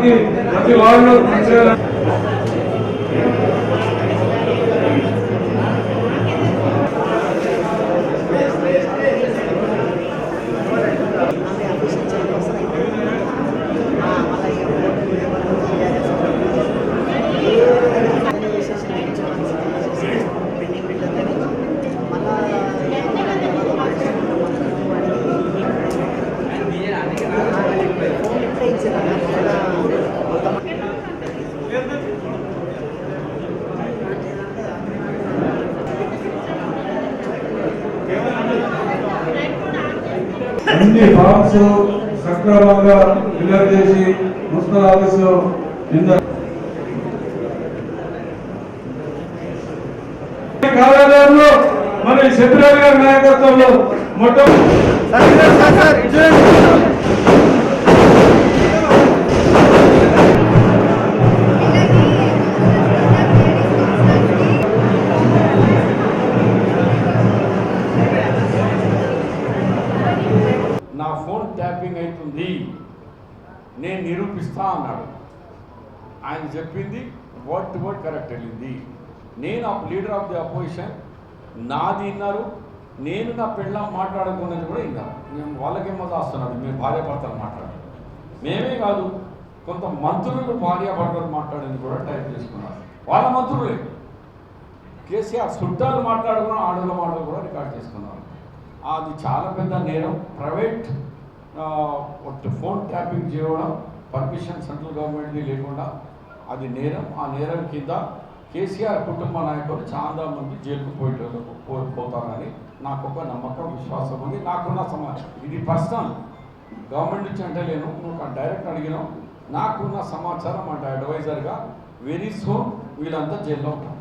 ప్రతి వాళ్ళు అన్ని ఫార్మ్స్ సక్రమంగా ఫిల్అప్ చేసి మున్సిపల్ ఆఫీసులో కార్యాలయంలో మన శబిరాజ్ గారి నాయకత్వంలో నా ఫోన్ ట్యాపింగ్ అవుతుంది నేను నిరూపిస్తా అన్నాడు. ఆయన చెప్పింది వర్డ్ టు వర్డ్ కరెక్ట్ వెళ్ళింది. నేను లీడర్ ఆఫ్ ది అపోజిషన్ నాది విన్నారు, నేను నా పెళ్ళం మాట్లాడుకున్నది కూడా విన్నారు. మేము వాళ్ళకేమో రాస్తున్నాడు, మేము భార్యాభర్తలు మాట్లాడారు. మేమే కాదు, కొంత మంత్రులు భార్యాభర్తలు మాట్లాడింది కూడా టైప్ చేసుకున్నారు. వాళ్ళ మంత్రులే కేసీఆర్ చుట్టాలు మాట్లాడుకున్న ఆడల మాటలు కూడా రికార్డ్ చేసుకున్నారు. అది చాలా పెద్ద నేరం. ప్రైవేట్ ఫోన్ ట్యాపింగ్ చేయడం పర్మిషన్ సెంట్రల్ గవర్నమెంట్ది లేకుండా అది నేరం. ఆ నేరం కింద కేసీఆర్ కుటుంబ నాయకులు చాలా మంది జైలుకు పోతారని నాకు ఒక నమ్మకం, విశ్వాసం ఉంది. నాకున్న సమాచారం, ఇది పర్సనల్, గవర్నమెంట్ నుంచి అంటే లేను, నువ్వు డైరెక్ట్ అడిగినావు. నాకున్న సమాచారం అంటే అడ్వైజర్గా వెరీ సూన్ వీళ్ళంతా జైల్లో ఉంటారు.